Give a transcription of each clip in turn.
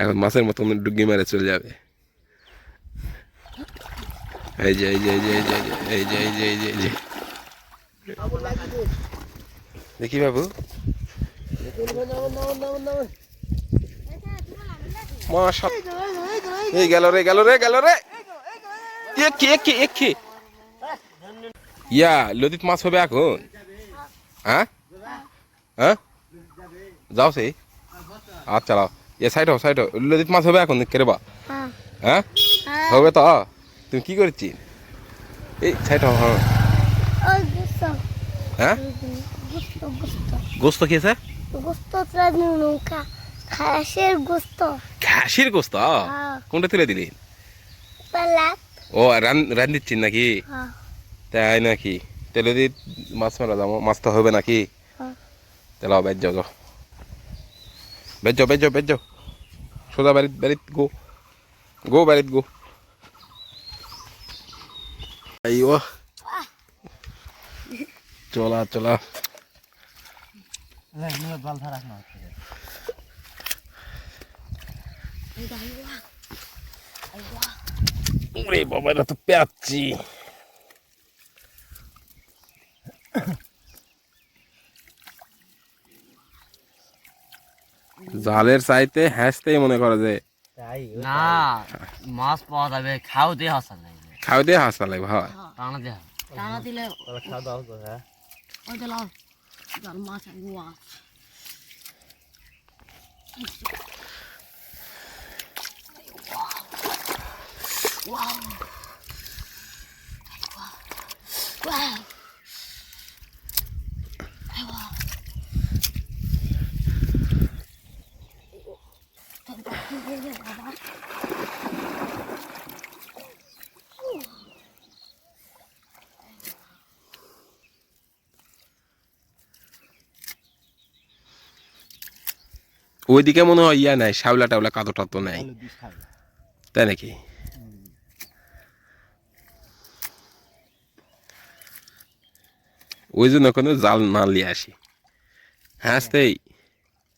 এখন মাছের মতন ডুগি মেরে চলে যাবে। এই যে এই যে এই যে এই যে এই যে এই যে এই যে এই যে দেখি বাবু মাশা এই গেল রে গেল রে গেল রে কি ইয়া লদিত মাছ হবে এখন? হ্যাঁ হ্যাঁ যাও সেই আচ্ছা যাও সাইড হও লদিত মাছ হবে এখন কেরে বা? হ্যাঁ হবে তো তুমি কি করছি এই সাইড হও। হ্যাঁ হ্যাঁ গোস্ত খেয়েছে? ঘাসের গোস্ত কোনটা তুলে দিলি? ও রান দিচ্ছেন নাকি? তাই নাকি? তাহলে যদি মাছ মারা যাবো মাছ তো হবে নাকি? তাহলে বেজ যাও বেজ যাও সোজা বাড়িত গো বাড়িত গো। আইও চলা ওরে বাবা এটা তো পেঁয়াচ্ছি। জালের চাইতে হ্যাঁচতেই মনে করে যে না মাছ পাওয়া যাবে খাও দিয়ে হাসা লাগবে হয় টানা দিলে খাওয়া দাওয়া তো হ্যাঁ ওই দিল জাল মাছ গুয়া ওইদিকে মনে হয় ইয়া নাই শ্যাওলা টাওলা কাদো টাতো নাই তাই নাকি? ওই জন্য কোনো জাল না নিয়ে আসি হ্যাঁচতেই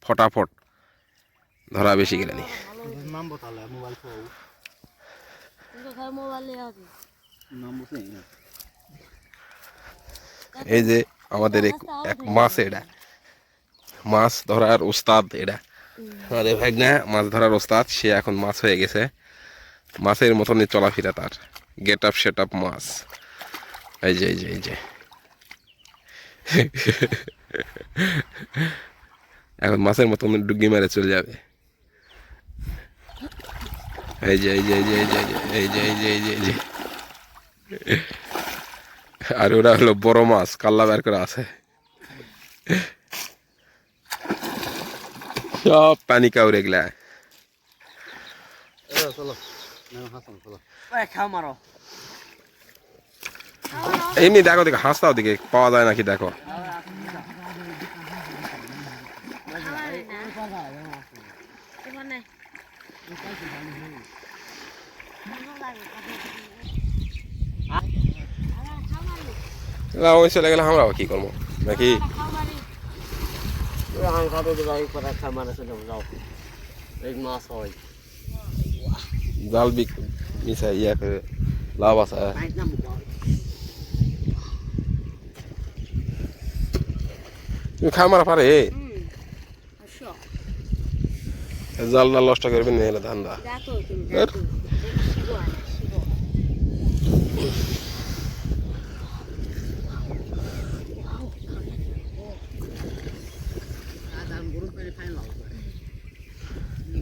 ফটাফট ধরা বেশি গেলে নি। এই যে আমাদের এক মাছ এটা মাছ ধরার ওস্তাদ এটা আমাদের ভাগনা মাছ ধরার ওস্তাদ সে এখন মাছ হয়ে গেছে মাছের মতনই চলাফেরা তার গেট আপ সেট আপ মাছ এই যে এই যে এই যে এখন মাছের মতন ডুগি মেরে চলে যাবে। এই যে এই যে এই যে এই যে এই যে এই যে এই যে এই যে আর ওরা হলো বড় মাছ কাল্লা বের করে আছে সব পানি কাউরে গেলা এমনি দেখো দেখো হাঁসটাও দিকে পাওয়া যায় নাকি দেখো। চলে গেলে আমরাও কি করবো নাকি? জাল মিশাই ইয়া করে লাভ আছে তুমি খাই মারা পারে জালটা নষ্ট করবেন না এলে ধান্দা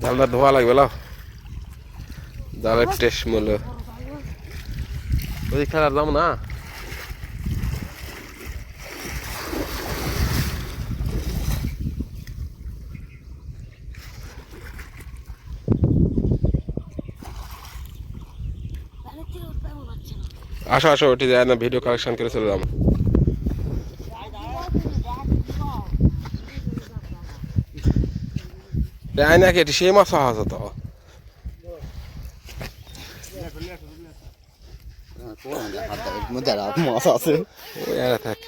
জালটা ধোয়া লাগবে লাও জালের টেস্ট মূল্য ওই খেলার দাম না আসো আসো ওটি যায় না ভিডিও কালেকশন করে চলে যাবো। তাই নাকি এটি সেই মাছ আছে তো মাছ আছে থাক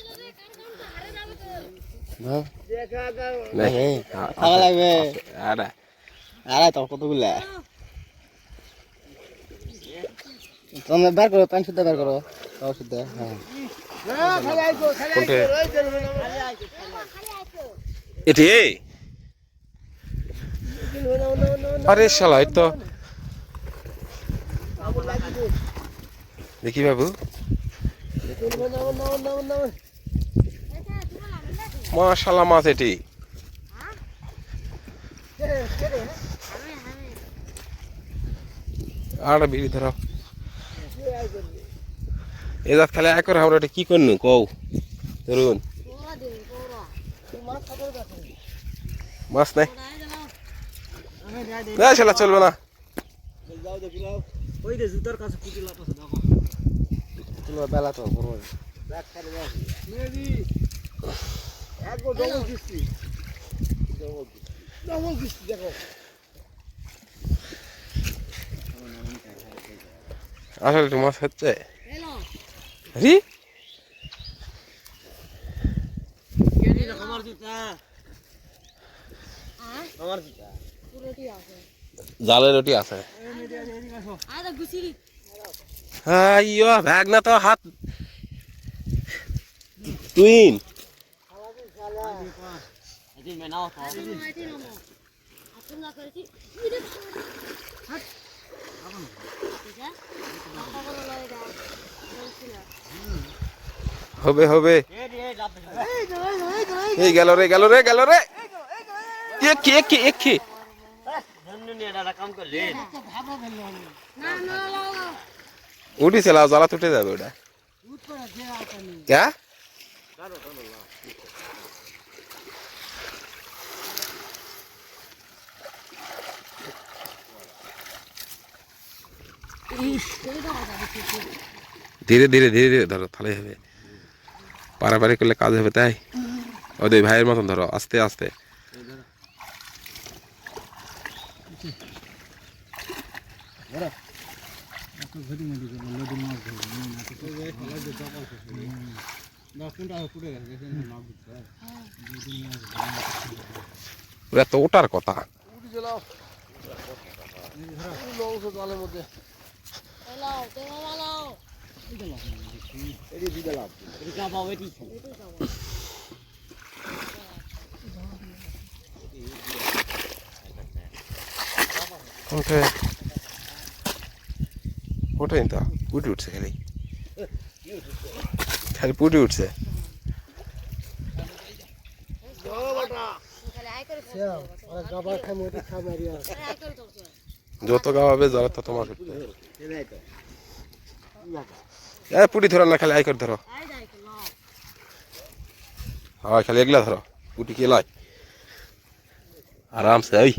আড়াই তো কতগুলা তোমরা বার করো পানি শুদ্ধ বার করো তাও শুদ্ধ হ্যাঁ কোনটে এটি আরে শালা এই তো দেখি বাবু মাশাআল্লাহ মাছ এটি আর বিড়ি ধরো এ জাত খালি এক করে আমরা এটা কি করনু কও ধরুন মাছ নাই না শালা চলবে না ওই যে জুতার কাছে পুতুলা পাশে দেখো পুতুলা বেলা তো বড় ব্যাগ করে দাও মেবি একবার ডবল কিস্তি ডবল কিস্তি দেখো আসলে একটু মাছ হচ্ছে রি আমার জুতা আমার জুতা জালের রুটি আছে আইয়ো ব্যাগ না তো হাত টুইন হবে হবে এই গেল রে গেল রে গেল রে একি একি একি উঠি চালাও জ্বালা উঠে যাবে ওটা ক্যা ধীরে ধীরে ধীরে ধীরে ধরো তাহলে হবে পারাপারি করলে কাজ হবে তাই ওদের ভাইয়ের মতন ধরো আস্তে আস্তে ওরা তো ওটার কথা ওঠে ওঠেনি তো পুটি উঠছে খালি খালি পুটি উঠছে যত গাওয়াবে জলে তত মাছ উঠবে পুটি ধরো না খালি আই করে ধরো হয় খালি এগুলা ধরো পুটি কে লাই আরামসে ওই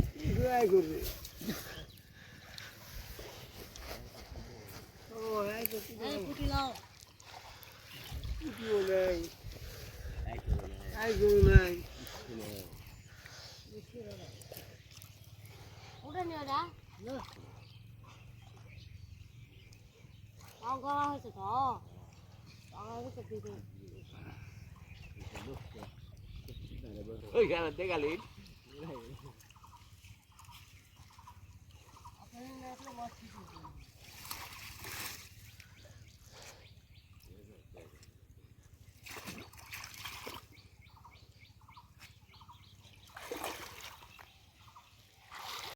ওই গানা দেখালি